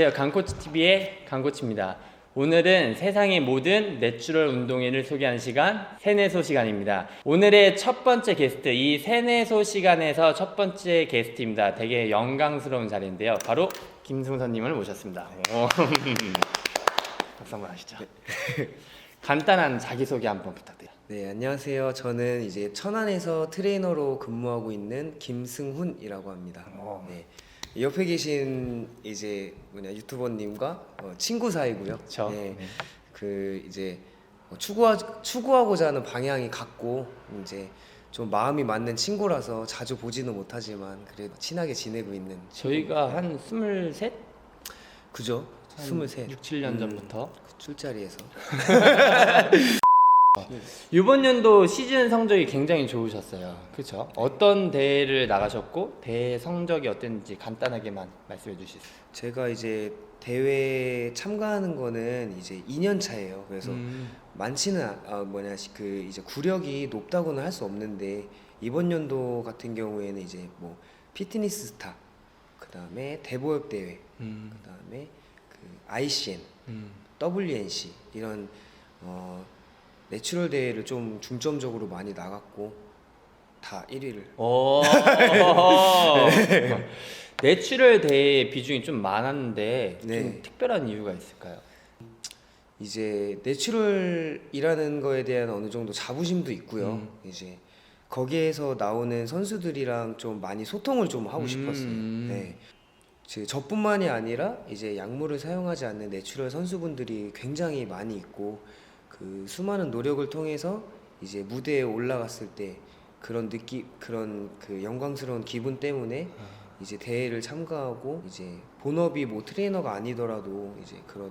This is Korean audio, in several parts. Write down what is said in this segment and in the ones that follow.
안녕하세요. 강코치TV의 강코치입니다. 오늘은 세상의 모든 내추럴 운동회를 소개하는 시간, 세뇌소 시간입니다. 오늘의 첫 번째 게스트, 이 세뇌소 시간에서 첫 번째 게스트입니다. 되게 영광스러운 자리인데요. 바로 김승선님을 모셨습니다. 박수 한번 하시죠. 간단한 자기소개 한번 부탁드려요. 네, 안녕하세요. 저는 이제 천안에서 트레이너로 근무하고 있는 김승훈이라고 합니다. 네. 옆에 계신 이제 유튜버님과 친구 사이고요. 그렇죠. 네. 그 이제 추구하고자 하는 방향이 같고 이제 좀 마음이 맞는 친구라서 자주 보지는 못하지만 그래도 친하게 지내고 있는 저희가 한 23? 그죠? 23. 6, 7년 전부터 술자리에서 이번 연도 시즌 성적이 굉장히 좋으셨어요. 그렇죠? 어떤 대회를 나가셨고 대회 성적이 어땠는지 간단하게만 말씀해 주실 수 있어요? 제가 이제 대회 참가하는 거는 이제 2년 차예요. 그래서 많지는 그 이제 구력이 높다고는 할 수 없는데 이번 연도 같은 경우에는 이제 뭐 피트니스 스타, 그다음에 대보협 대회, 그다음에 그 ICN, WNC 이런 내추럴 대회를 좀 중점적으로 많이 나갔고 다 1위를. 오. 내추럴 대회 비중이 좀 많았는데 좀 네. 특별한 이유가 있을까요? 이제 내추럴이라는 거에 대한 어느 정도 자부심도 있고요. 이제 거기에서 나오는 선수들이랑 좀 많이 소통을 좀 하고 싶었어요. 네. 저뿐만이 아니라 이제 약물을 사용하지 않는 내추럴 선수분들이 굉장히 많이 있고 그 수많은 노력을 통해서 이제 무대에 올라갔을 때 그런 그런 그 영광스러운 기분 때문에 이제 대회를 참가하고 이제 본업이 뭐 트레이너가 아니더라도 이제 그런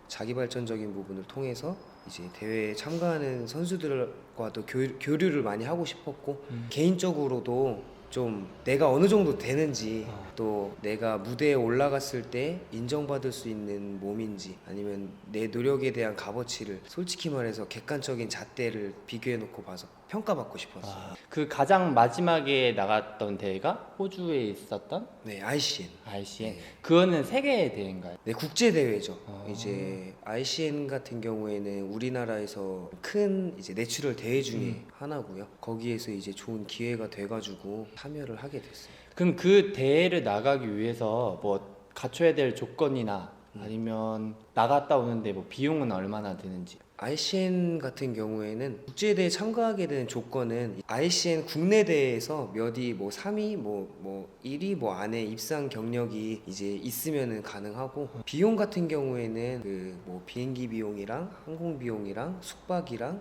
자기 발전적인 부분을 통해서 이제 대회에 참가하는 선수들과도 교류를 많이 하고 싶었고 개인적으로도 좀 내가 어느 정도 되는지 또 내가 무대에 올라갔을 때 인정받을 수 있는 몸인지 아니면 내 노력에 대한 값어치를 솔직히 말해서 객관적인 잣대를 비교해 놓고 봐서 평가받고 싶었어요. 그 가장 마지막에 나갔던 대회가 호주에 있었던 네, ICN. ICN. 네. 그거는 세계 대회인가요? 네, 국제 대회죠. 이제 ICN 같은 경우에는 우리나라에서 큰 이제 내추럴 대회 중에 하나고요. 거기에서 이제 좋은 기회가 돼가지고 참여를 하게 됐어요. 그럼 그 대회를 나가기 위해서 뭐 갖춰야 될 조건이나 아니면 나갔다 오는데 뭐 비용은 얼마나 드는지? ICN 같은 경우에는 국제대회 참가하게 되는 조건은 ICN 국내 대회에서 몇 위, 뭐 3위, 뭐 1위 뭐 안에 입상 경력이 이제 있으면은 가능하고 비용 같은 경우에는 그 뭐 비행기 비용이랑 항공 비용이랑 숙박이랑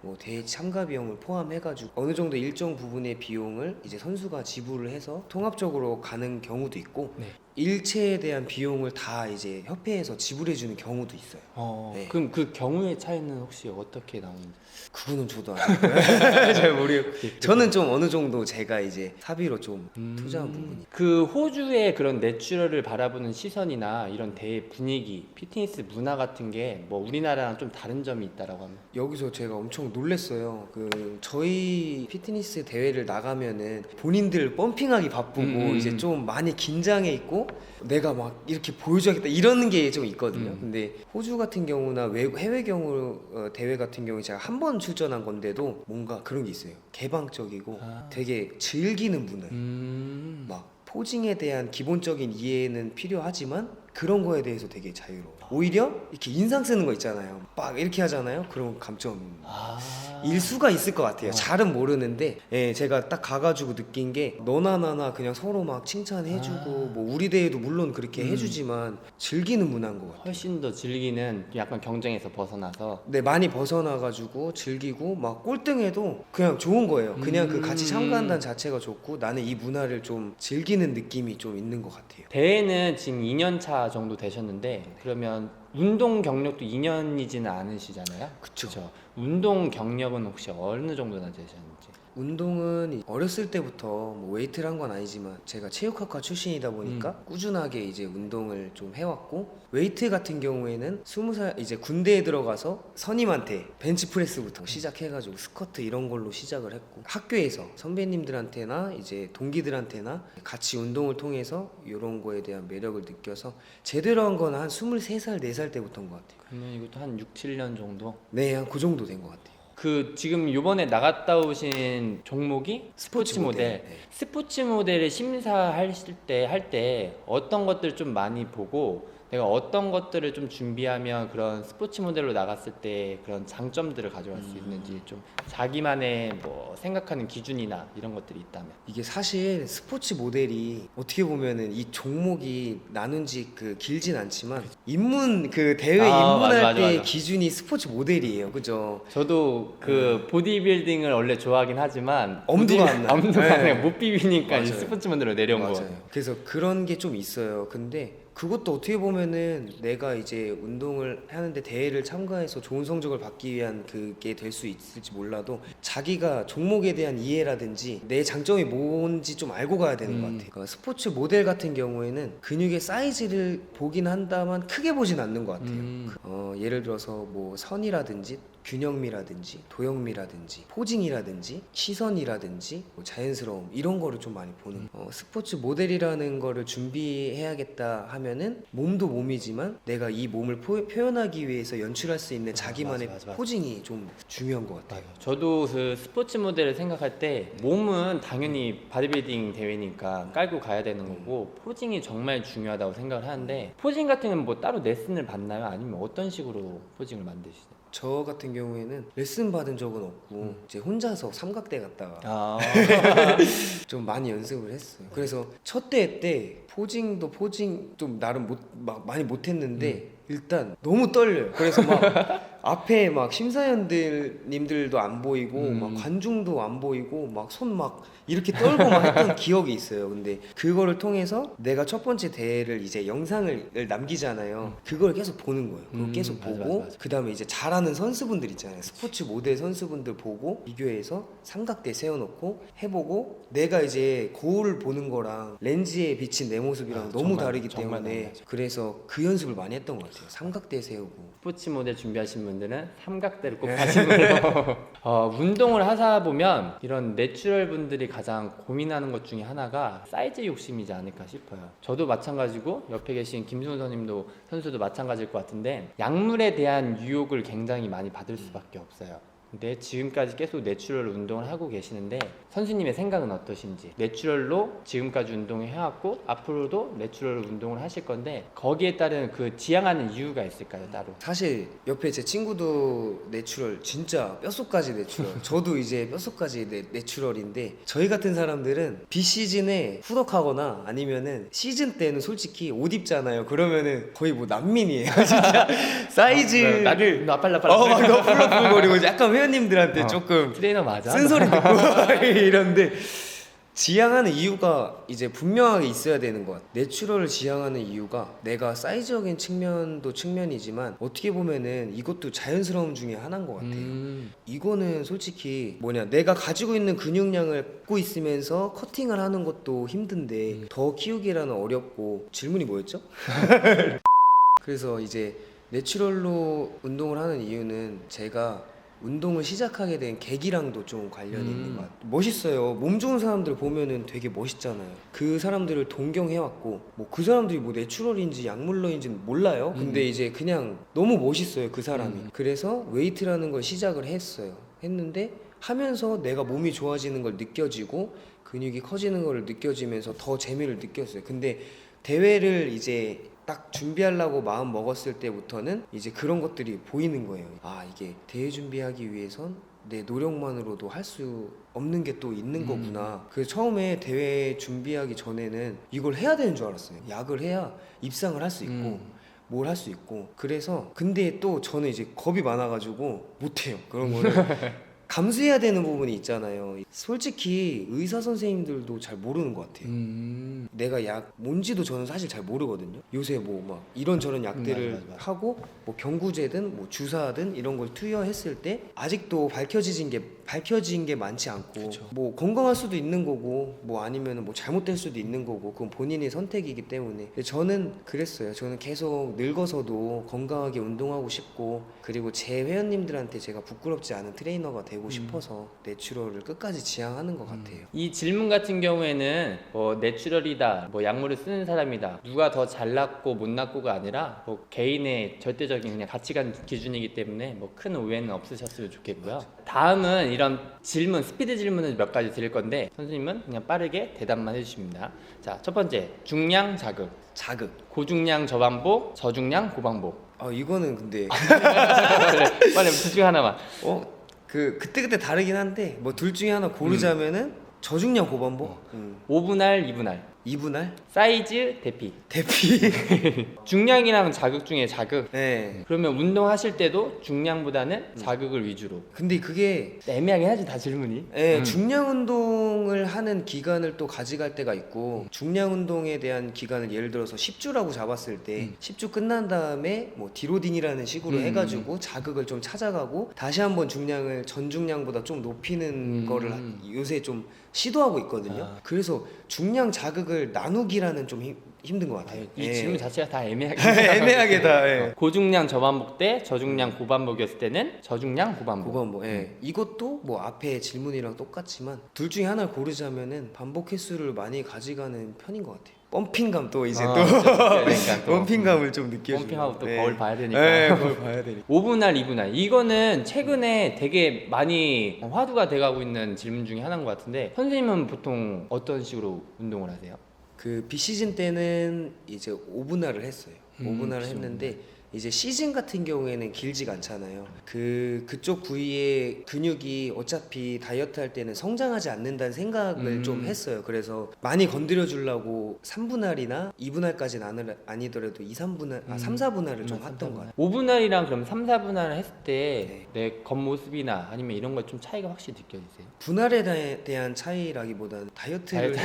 뭐 대회 참가 비용을 포함해가지고 어느 정도 일정 부분의 비용을 이제 선수가 지불을 해서 통합적으로 가는 경우도 있고 네. 일체에 대한 비용을 다 이제 협회에서 지불해주는 경우도 있어요. 네. 그럼 그 경우의 차이는 혹시 어떻게 나오는지? 그거는 저도 잘 모르겠고 저는 좀 어느 정도 제가 이제 사비로 좀 투자한 부분이 그 호주의 그런 내추럴을 바라보는 시선이나 이런 대회 분위기, 피트니스 문화 같은 게 뭐 우리나라랑 좀 다른 점이 있다라고 하면? 여기서 제가 엄청 놀랬어요. 그 저희 피트니스 대회를 나가면은 본인들 펌핑하기 바쁘고 이제 좀 많이 긴장해 있고 내가 막 이렇게 보여줘야겠다 이러는 게 좀 있거든요. 근데 호주 같은 경우나 해외 경우 대회 같은 경우 제가 한 번 출전한 건데도 뭔가 그런 게 있어요. 개방적이고 되게 즐기는 문화. 막 포징에 대한 기본적인 이해는 필요하지만 그런 거에 대해서 되게 자유로워. 오히려 이렇게 인상 쓰는 거 있잖아요. 막 이렇게 하잖아요. 그런 감점 일 수가 있을 것 같아요. 잘은 모르는데 제가 딱 가가지고 느낀 게 너나 나나 그냥 서로 막 칭찬해주고 뭐 우리 대회도 물론 그렇게 해주지만 즐기는 문화인 것 같아요. 훨씬 더 즐기는 약간 경쟁에서 벗어나서 네, 많이 벗어나가지고 즐기고 막 꼴등해도 그냥 좋은 거예요. 그냥 그 같이 참가한다는 자체가 좋고 나는 이 문화를 좀 즐기는 느낌이 좀 있는 것 같아요. 대회는 지금 2년 차 정도 되셨는데 그러면 운동 경력도 2년이지는 않으시잖아요. 그쵸. 운동 경력은 혹시 어느 정도나 되셨는지? 운동은 어렸을 때부터 뭐 웨이트를 한 건 아니지만 제가 체육학과 출신이다 보니까 꾸준하게 이제 운동을 좀 해왔고, 웨이트 같은 경우에는 20살 이제 군대에 들어가서 선임한테 벤치프레스부터 시작해가지고 스쿼트 이런 걸로 시작을 했고, 학교에서 선배님들한테나 이제 동기들한테나 같이 운동을 통해서 이런 거에 대한 매력을 느껴서 제대로 한 건 한 23살 4살 때부터인 것 같아요. 그러면 이것도 한 6, 7년 정도? 네, 한 그 정도 된 것 같아요. 그 지금 요번에 나갔다 오신 종목이 스포츠 모델. 네. 스포츠 모델을 심사하실 때 할 때 어떤 것들 좀 많이 보고 내가 어떤 것들을 좀 준비하면 그런 스포츠 모델로 나갔을 때 그런 장점들을 가져갈 수 있는지, 좀 자기만의 뭐 생각하는 기준이나 이런 것들이 있다면. 이게 사실 스포츠 모델이 어떻게 보면은 이 종목이 나눈 지 그 길진 않지만 입문 그 대회 아, 입문할 맞아, 때 맞아. 기준이 스포츠 모델이에요, 그죠? 저도 그 보디빌딩을 원래 좋아하긴 하지만 엄두가 안 나요. 엄두가 안 네. 나요. 못 비비니까 이 맞아요. 스포츠 모델로 내려온 거 맞아요. 같아요. 그래서 그런 게 좀 있어요. 근데 그것도 어떻게 보면은 내가 이제 운동을 하는데 대회를 참가해서 좋은 성적을 받기 위한 그게 될 수 있을지 몰라도 자기가 종목에 대한 이해라든지 내 장점이 뭔지 좀 알고 가야 되는 것 같아요. 그러니까 스포츠 모델 같은 경우에는 근육의 사이즈를 보긴 한다만 크게 보진 않는 것 같아요. 예를 들어서 뭐 선이라든지 균형미라든지 도형미라든지 포징이라든지 시선이라든지 뭐 자연스러움 이런 거를 좀 많이 보는 스포츠 모델이라는 거를 준비해야겠다 하면은 몸도 몸이지만 내가 이 몸을 표현하기 위해서 연출할 수 있는 자기만의 맞아. 포징이 좀 중요한 것 같아요. 저도 그 스포츠 모델을 생각할 때 몸은 당연히 바디빌딩 대회니까 깔고 가야 되는 거고, 포징이 정말 중요하다고 생각을 하는데, 포징 같은 건 뭐 따로 레슨을 받나요? 아니면 어떤 식으로 포징을 만드시나요? 저 같은 경우에는 레슨 받은 적은 없고 이제 혼자서 삼각대 갔다가 아, 좀 많이 연습을 했어요. 그래서 첫 대회 때 포징 좀 나름 많이 못했는데 일단 너무 떨려요. 그래서 막 앞에 막 심사위원님들도 안 보이고 막 관중도 안 보이고 막 손 막 이렇게 떨고 막 했던 기억이 있어요. 근데 그거를 통해서 내가 첫 번째 대회를 이제 영상을 남기잖아요. 그걸 계속 보는 거예요. 그걸 계속 보고 맞아. 그 다음에 이제 잘하는 선수분들 있잖아요. 스포츠 모델 선수분들 보고 비교해서 삼각대 세워놓고 해보고, 내가 이제 거울을 보는 거랑 렌즈에 비친 내 모습이랑 너무 정말, 다르기 정말 때문에 달라요. 그래서 그 연습을 많이 했던 것 같아요. 삼각대 세우고. 스포츠 모델 준비하신 분들은 삼각대를 꼭 하시는 걸로. 운동을 하다 보면 이런 내추럴 분들이 가장 고민하는 것 중에 하나가 사이즈 욕심이지 않을까 싶어요. 저도 마찬가지고 옆에 계신 김승우 선수도 마찬가지일 것 같은데, 약물에 대한 유혹을 굉장히 많이 받을 수밖에 없어요. 근데 지금까지 계속 내추럴 운동을 하고 계시는데 선수님의 생각은 어떠신지? 내추럴로 지금까지 운동을 해왔고 앞으로도 내추럴 운동을 하실 건데, 거기에 따른 그 지향하는 이유가 있을까요, 따로? 사실 옆에 제 친구도 내추럴, 진짜 뼛속까지 내추럴. 저도 이제 뼛속까지 내추럴인데, 저희 같은 사람들은 비시즌에 후덕하거나 아니면은 시즌 때는 솔직히 옷 입잖아요. 그러면은 거의 뭐 난민이에요. 진짜 사이즈를 나팔나팔 막 너플너플거리고 약간 회원님들한테 조금 트레이너 맞아? 쓴소리 듣고 이런데, 지향하는 이유가 이제 분명하게 있어야 되는 것 같아. 내추럴을 지향하는 이유가 내가 사이즈적인 측면도 측면이지만 어떻게 보면은 이것도 자연스러움 중에 하나인 것 같아요. 이거는 솔직히 내가 가지고 있는 근육량을 갖고 있으면서 커팅을 하는 것도 힘든데 더 키우기라는 어렵고. 질문이 뭐였죠? 그래서 이제 내추럴로 운동을 하는 이유는 제가 운동을 시작하게 된 계기랑도 좀 관련이 있는 것 같아요. 멋있어요. 몸 좋은 사람들 보면은 되게 멋있잖아요. 그 사람들을 동경해왔고, 뭐 그 사람들이 뭐 내추럴인지 약물러인지는 몰라요. 근데 이제 그냥 너무 멋있어요, 그 사람이. 그래서 웨이트라는 걸 시작을 했는데 하면서 내가 몸이 좋아지는 걸 느껴지고 근육이 커지는 걸 느껴지면서 더 재미를 느꼈어요. 근데 대회를 이제 딱 준비하려고 마음 먹었을 때부터는 이제 그런 것들이 보이는 거예요. 아, 이게 대회 준비하기 위해선 내 노력만으로도 할 수 없는 게 또 있는 거구나. 그래서 처음에 대회 준비하기 전에는 이걸 해야 되는 줄 알았어요. 약을 해야 입상을 할 수 있고 뭘 할 수 있고. 그래서 근데 또 저는 이제 겁이 많아가지고 못해요, 그런 거를. 감수해야 되는 부분이 있잖아요. 솔직히 의사 선생님들도 잘 모르는 것 같아요. 내가 약 뭔지도 저는 사실 잘 모르거든요. 요새 뭐 막 이런저런 약들을 맞아. 하고 뭐 경구제든 뭐 주사든 이런 걸 투여했을 때 아직도 밝혀진 게 많지 않고 뭐 건강할 수도 있는 거고 뭐 아니면 뭐 잘못될 수도 있는 거고 그건 본인의 선택이기 때문에 근데 저는 그랬어요. 저는 계속 늙어서도 건강하게 운동하고 싶고 그리고 제 회원님들한테 제가 부끄럽지 않은 트레이너가 되고 싶어서 내추럴을 끝까지 지향하는 것 같아요. 이 질문 같은 경우에는 뭐 내추럴이다, 뭐 약물을 쓰는 사람이다, 누가 더 잘났고 못났고가 아니라 뭐 개인의 절대적인 그냥 가치관 기준이기 때문에 뭐 큰 오해는 없으셨으면 좋겠고요. 다음은 이런 질문, 스피드 질문을 몇 가지 드릴 건데 선생님은 그냥 빠르게 대답만 해주십니다. 자, 첫 번째, 중량 자극, 자극. 고중량 저반복, 저중량 고반복. 이거는 근데 빨리 둘 중에 하나만. 그때그때 다르긴 한데 뭐 둘 중에 하나 고르자면은 저중량 고반복. 5분할, 2분할. 2분할 사이즈, 대피. 대피. 중량이랑 자극 중에 자극. 네. 그러면 운동하실 때도 중량보다는 자극을 위주로. 근데 그게 애매하게 하지 다 질문이. 중량 운동을 하는 기간을 또 가져갈 때가 있고 중량 운동에 대한 기간을 예를 들어서 10주라고 잡았을 때 10주 끝난 다음에 뭐 디로딘이라는 식으로 해가지고 자극을 좀 찾아가고 다시 한번 중량을 전 중량보다 좀 높이는 거를 요새 좀 시도하고 있거든요. 그래서 중량 자극을 나누기라는 좀 힘든 것 같아요. 이 질문 자체가 다 애매하게. 애매하게 다. 고중량 저반복 대 저중량 고반복이었을 때는 저중량 고반복. 고반복. 이것도 뭐 앞에 질문이랑 똑같지만 둘 중에 하나를 고르자면은 반복 횟수를 많이 가져가는 편인 것 같아요. 펌핑감 또 이제 또 펌핑감을 좀 느껴주고 펌핑하고 또 거울 봐야 되니까. 거울 봐야 되니까. 5분할, 2분할. 이거는 최근에 되게 많이 화두가 돼가고 있는 질문 중에 하나인 것 같은데 선생님은 보통 어떤 식으로 운동을 하세요? 그 비시즌 때는 이제 5분할을 했어요. 5분할을 했는데 이제 시즌 같은 경우에는 길지가 않잖아요. 그쪽 부위의 근육이 어차피 다이어트 할 때는 성장하지 않는다는 생각을 좀 했어요. 그래서 많이 건드려 주려고 3분할이나 2분할까지는 아니더라도 3, 4분할을 좀 했던 것 같아요. 5분할이랑 그럼 3, 4분할을 했을 때 내 겉모습이나 아니면 이런 거 좀 차이가 확실히 느껴지세요? 분할에 대한 차이라기보다는 다이어트를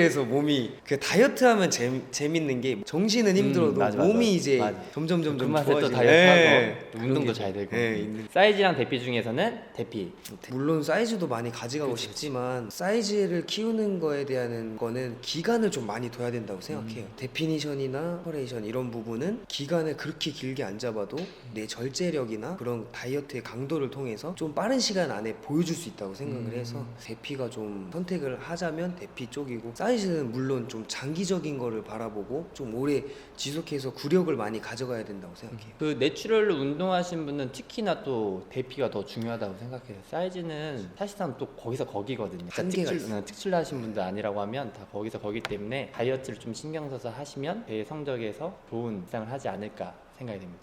해서 몸이 다이어트 하면 재밌는 게 정신은 힘들어도 맞아. 몸이 이제 맞아. 점점 그 맛에 또 좋아지고 다이어트하고 또 운동도 그런 잘 되고. 게 있는. 사이즈랑 대피 중에서는 대피. 물론 사이즈도 많이 가져가고 그치. 싶지만 사이즈를 키우는 거에 대한 거는 기간을 좀 많이 둬야 된다고 생각해요. 데피니션이나 퍼레이션 이런 부분은 기간을 그렇게 길게 안 잡아도 내 절제력이나 그런 다이어트의 강도를 통해서 좀 빠른 시간 안에 보여줄 수 있다고 생각을 해서 대피가 좀 선택을 하자면 대피 쪽이고 사이즈는 물론 좀 장기적인 거를 바라보고 좀 오래 지속해서 구력을 많이 가져가야 된다고 생각해요. 그 내추럴로 운동하신 분은 특히나 또 대피가 더 중요하다고 생각해요. 사이즈는 사실상 또 거기서 거기거든요. 한계가 있어요. 특출을 하신 분들 아니라고 하면 다 거기서 거기 때문에 다이어트를 좀 신경 써서 하시면 내 성적에서 좋은 일상을 하지 않을까 생각이 됩니다.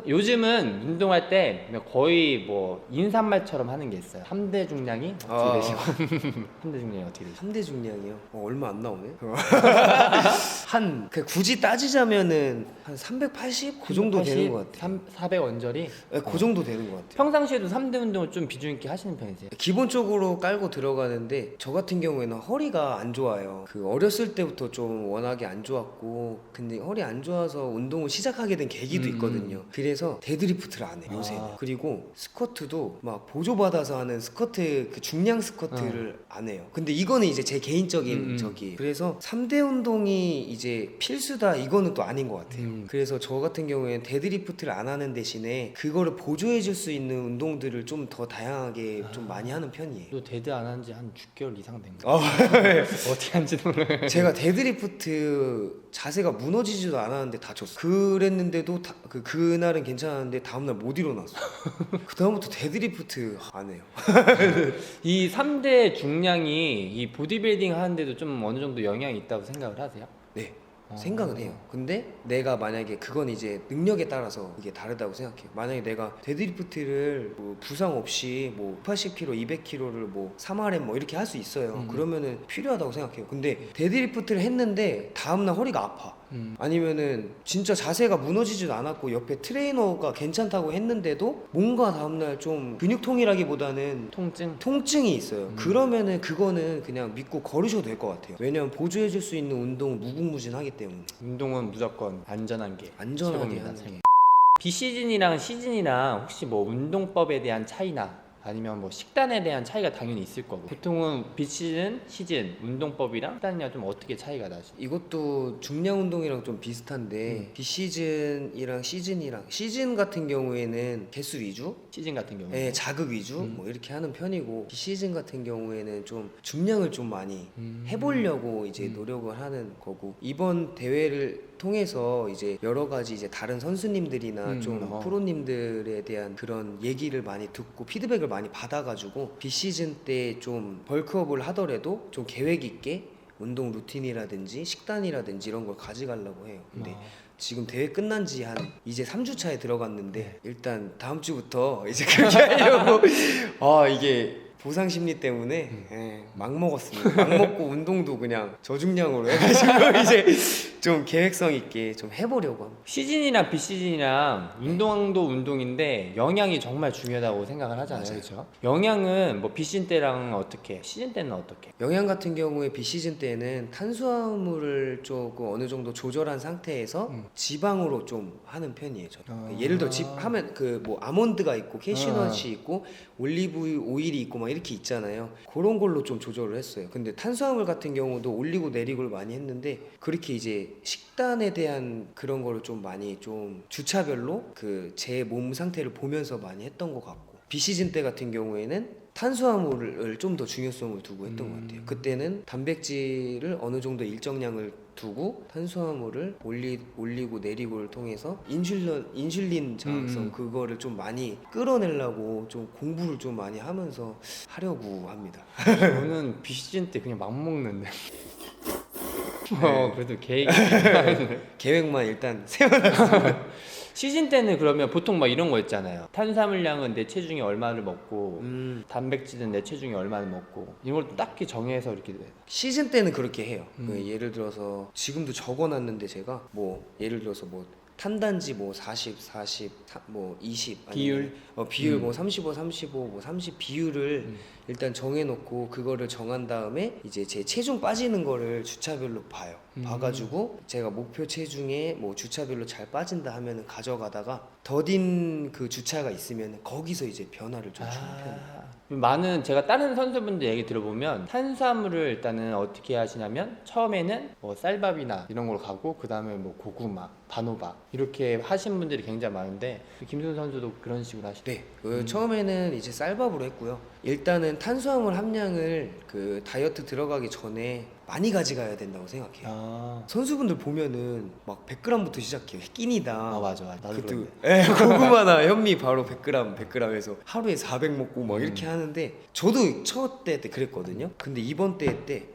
요즘은 운동할 때 거의 뭐 인사말처럼 하는 게 있어요. 3대 중량이 어떻게 되시고 3대 중량이 어떻게 되시고 3대 중량이요? 얼마 안 나오네. 굳이 따지자면은 한 380? 그 정도 되는 것 같아요. 400 언저리? 그 정도 되는 것 같아요. 평상시에도 3대 운동을 좀 비중 있게 하시는 편이세요? 기본적으로 깔고 들어가는데 저 같은 경우에는 허리가 안 좋아요. 어렸을 때부터 좀 워낙에 안 좋았고 근데 허리 안 좋아서 운동을 시작하게 된 계기도 있거든요. 그래서 데드리프트를 안 해요 요새는. 그리고 스쿼트도 막 보조받아서 하는 스쿼트 중량 스쿼트를 안 해요. 근데 이거는 이제 제 개인적인 적이에요. 그래서 3대 운동이 이제 필수다 이거는 또 아닌 것 같아요. 그래서 저 같은 경우에는 데드리프트를 안 하는 대신에 그거를 보조해 줄 수 있는 운동들을 좀 더 다양하게 좀 많이 하는 편이에요. 또 데드 안 한 지 한 6개월 이상 된 거예요. 어떻게 한지도 몰라요. 제가 데드리프트 자세가 무너지지도 않았는데 다쳤어요. 그랬는데도 그날은 괜찮았는데 다음날 못 일어났어. 그 다음부터 데드리프트 안 해요. 이 3대 중량이 이 보디빌딩 하는데도 좀 어느 정도 영향이 있다고 생각을 하세요? 네. 생각은 해요. 근데 내가 만약에 그건 이제 능력에 따라서 이게 다르다고 생각해요. 만약에 내가 데드리프트를 뭐 부상 없이 뭐 80kg, 200kg를 뭐 3RM 뭐 이렇게 할 수 있어요. 그러면은 필요하다고 생각해요. 근데 데드리프트를 했는데 다음날 허리가 아파. 아니면은 진짜 자세가 무너지지도 않았고 옆에 트레이너가 괜찮다고 했는데도 뭔가 다음날 좀 근육통이라기보다는 통증이 있어요. 그러면은 그거는 그냥 믿고 걸으셔도 될 것 같아요. 왜냐면 보조해줄 수 있는 운동은 무궁무진하기 때문에. 운동은 무조건 안전한 게 안전하게 최고입니다. 하는 게. 비시즌이랑 시즌이랑 혹시 뭐 운동법에 대한 차이나 아니면 뭐 식단에 대한 차이가 당연히 있을 거고, 보통은 비시즌, 시즌 운동법이랑 식단이랑 좀 어떻게 차이가 나죠? 이것도 중량 운동이랑 좀 비슷한데 비시즌이랑 시즌 같은 경우에는 개수 위주, 시즌 같은 경우는 자극 위주 뭐 이렇게 하는 편이고, 비시즌 같은 경우에는 좀 중량을 좀 많이 해보려고 이제 노력을 하는 거고, 이번 대회를 통해서 이제 여러 가지 이제 다른 선수님들이나 좀 프로님들에 대한 그런 얘기를 많이 듣고 피드백을 많이 받아가지고 비시즌 때 좀 벌크업을 하더라도 좀 계획 있게 운동 루틴이라든지 식단이라든지 이런 걸 가져가려고 해요. 근데 지금 대회 끝난 지 한 이제 3주 차에 들어갔는데 일단 다음 주부터 이제 그렇게 하려고 이게 보상 심리 때문에 막 먹었습니다. 막 먹고 운동도 그냥 저중량으로 해가지고 이제 좀 계획성 있게 좀 해보려고 합니다. 시즌이랑 비시즌이랑 운동도 운동인데 영양이 정말 중요하다고 생각을 하잖아요. 맞아요. 그렇죠? 영양은 뭐 비시즌 때랑 어떻게, 시즌 때는 어떻게? 영양 같은 경우에 비시즌 때는 탄수화물을 조금 어느 정도 조절한 상태에서 지방으로 좀 하는 편이에요. 저는. 예를 들어 하면 그 뭐 아몬드가 있고 캐슈넛이 있고 올리브 오일이 있고 막 이렇게 있잖아요. 그런 걸로 좀 조절을 했어요. 근데 탄수화물 같은 경우도 올리고 내리고를 많이 했는데, 그렇게 이제 식단에 대한 그런 거를 좀 많이 좀 주차별로 그 제 몸 상태를 보면서 많이 했던 것 같고, 비시즌 때 같은 경우에는 탄수화물을 좀 더 중요성을 두고 했던 것 같아요. 그때는 단백질을 어느 정도 일정량을 두고 탄수화물을 올리고 내리고를 통해서 인슐린 저항성 그거를 좀 많이 끌어내려고 좀 공부를 좀 많이 하면서 하려고 합니다. 저는 비시즌 때 그냥 막 먹는데. 그래도 계획이 계획만 일단 세워놨습니다. 시즌 때는 그러면 보통 막 이런 거 있잖아요. 탄수화물량은 내 체중이 얼마를 먹고 단백질은 내 체중이 얼마를 먹고, 이걸 딱히 정해서 이렇게 돼요. 시즌 때는 그렇게 해요. 예를 들어서 지금도 적어놨는데 제가 뭐 예를 들어서 뭐 탄단지 뭐 40, 뭐 20 비율? 비율 뭐 35, 35, 뭐 30 비율을 일단 정해놓고 그거를 정한 다음에 이제 제 체중 빠지는 거를 주차별로 봐요. 봐가지고 제가 목표 체중에 뭐 주차별로 잘 빠진다 하면은 가져가다가 더딘 그 주차가 있으면 거기서 이제 변화를 좀 주는 편이에요. 많은 제가 다른 선수분들 얘기 들어보면 탄수화물을 일단은 어떻게 하시냐면 처음에는 뭐 쌀밥이나 이런 걸 가고 그 다음에 뭐 고구마, 단호박 이렇게 하신 분들이 굉장히 많은데 김승우 선수도 그런 식으로 하시죠? 네, 처음에는 이제 쌀밥으로 했고요. 일단은 탄수화물 함량을 그 다이어트 들어가기 전에 많이 가져가야 된다고 생각해요. 선수분들 보면은 막 100g부터 시작해요. 끼니다. 맞아. 나도 그런데. 고구마나 현미 바로 100g 해서 하루에 400 먹고 막 이렇게 하는데, 저도 첫 때 그랬거든요. 근데 이번 때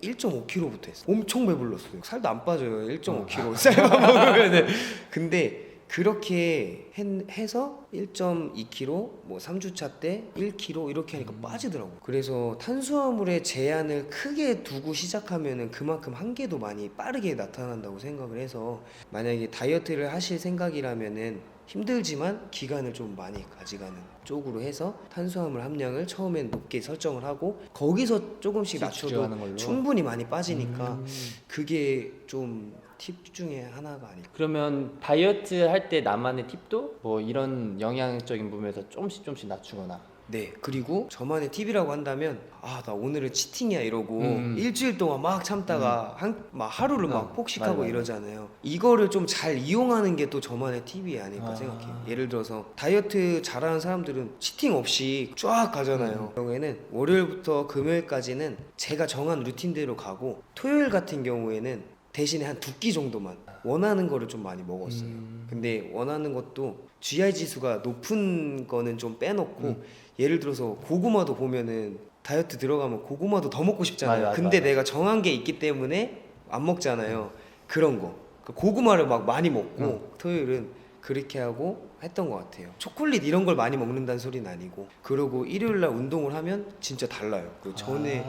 1.5kg부터 했어요. 엄청 배불렀어요. 살도 안 빠져요. 1.5kg 쌀밥 먹으면은. 근데 그렇게 해서 1.2kg, 뭐 3주차 때 1kg 이렇게 하니까 빠지더라고요. 그래서 탄수화물의 제한을 크게 두고 시작하면은 그만큼 한계도 많이 빠르게 나타난다고 생각을 해서, 만약에 다이어트를 하실 생각이라면은 힘들지만 기간을 좀 많이 가져가는 쪽으로 해서 탄수화물 함량을 처음엔 높게 설정을 하고 거기서 조금씩 낮춰도 충분히 많이 빠지니까 그게 좀 팁 중에 하나가 아닐까. 그러면 다이어트 할 때 나만의 팁도 뭐 이런 영양적인 부분에서 조금씩 낮추거나. 네, 그리고 저만의 팁이라고 한다면 나 오늘은 치팅이야 이러고 일주일 동안 막 참다가 막 하루를 막 폭식하고 맞아. 이러잖아요. 이거를 좀 잘 이용하는 게 또 저만의 팁이 아닐까 생각해요. 예를 들어서 다이어트 잘하는 사람들은 치팅 없이 쫙 가잖아요. 그 경우에는 월요일부터 금요일까지는 제가 정한 루틴대로 가고, 토요일 같은 경우에는 대신에 한 2끼 정도만 원하는 거를 좀 많이 먹었어요. 근데 원하는 것도 GI 지수가 높은 거는 좀 빼놓고, 예를 들어서 고구마도 보면은 다이어트 들어가면 고구마도 더 먹고 싶잖아요. 근데 내가 정한 게 있기 때문에 안 먹잖아요. 그런 거. 고구마를 막 많이 먹고 토요일은 그렇게 하고 했던 것 같아요. 초콜릿 이런 걸 많이 먹는다는 소리는 아니고. 그리고 일요일날 운동을 하면 진짜 달라요. 그 전에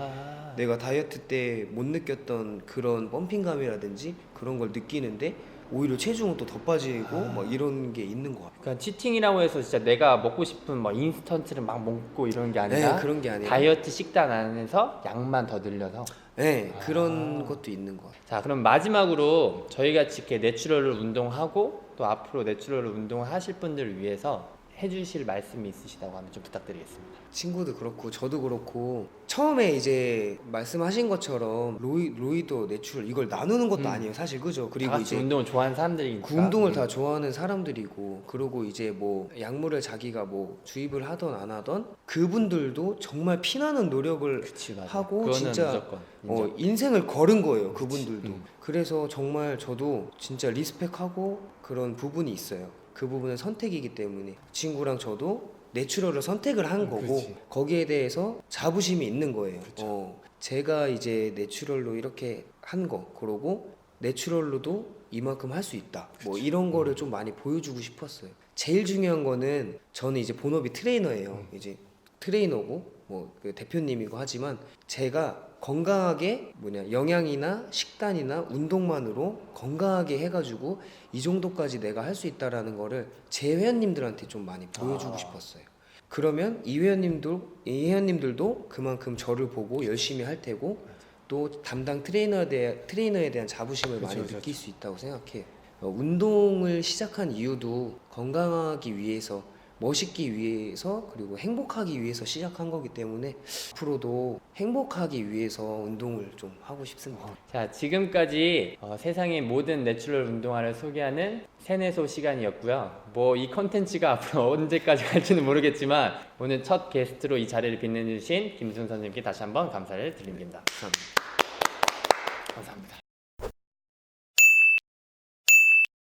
내가 다이어트 때 못 느꼈던 그런 펌핑감이라든지 그런 걸 느끼는데 오히려 체중은 또 더 빠지고 막 이런 게 있는 것 같아요. 그러니까 치팅이라고 해서 진짜 내가 먹고 싶은 뭐 인스턴트를 막 먹고 이런 게 아니라 네, 그런 게 아니라 다이어트 식단 안에서 양만 더 늘려서. 네, 그런 것도 있는 것 같아요. 자, 그럼 마지막으로 저희 같이 이렇게 내추럴을 운동하고 또 앞으로 내추럴을 운동을 하실 분들을 위해서 해주실 말씀이 있으시다고 하면 좀 부탁드리겠습니다. 친구도 그렇고 저도 그렇고 처음에 이제 말씀하신 것처럼 로이도 내추럴 이걸 나누는 것도 아니에요 사실, 그죠? 다 그리고 같이 이제 운동을 좋아하는 사람들이니까. 그 운동을 다 좋아하는 사람들이고, 그리고 이제 뭐 약물을 자기가 뭐 주입을 하던 안 하던 그분들도 정말 피나는 노력을 그치, 맞아. 하고 그거는 진짜 무조건 인정. 인생을 걸은 거예요 그분들도. 그래서 정말 저도 진짜 리스펙하고 그런 부분이 있어요. 그 부분은 선택이기 때문에 친구랑 저도 내추럴을 선택을 한 거고 그치. 거기에 대해서 자부심이 있는 거예요. 제가 이제 내추럴로 이렇게 한 거, 그러고 내추럴로도 이만큼 할 수 있다. 뭐 이런 거를 좀 많이 보여주고 싶었어요. 제일 중요한 거는 저는 이제 본업이 트레이너예요. 이제 트레이너고 뭐 그 대표님이고 하지만 제가 건강하게 영양이나 식단이나 운동만으로 건강하게 해가지고 이 정도까지 내가 할 수 있다라는 거를 제 회원님들한테 좀 많이 보여주고 싶었어요. 그러면 이 회원님들도 그만큼 저를 보고 열심히 할 테고 또 담당 트레이너에 대한 자부심을 많이 느낄 수 있다고 생각해요. 운동을 시작한 이유도 건강하기 위해서, 멋있기 위해서, 그리고 행복하기 위해서 시작한 거기 때문에 앞으로도 행복하기 위해서 운동을 좀 하고 싶습니다. 자, 지금까지 세상의 모든 내추럴 운동화를 소개하는 세네소 시간이었고요. 뭐 이 컨텐츠가 앞으로 언제까지 갈지는 모르겠지만 오늘 첫 게스트로 이 자리를 빛내주신 김순 선생님께 다시 한번 감사를 드립니다. 감사합니다. 감사합니다.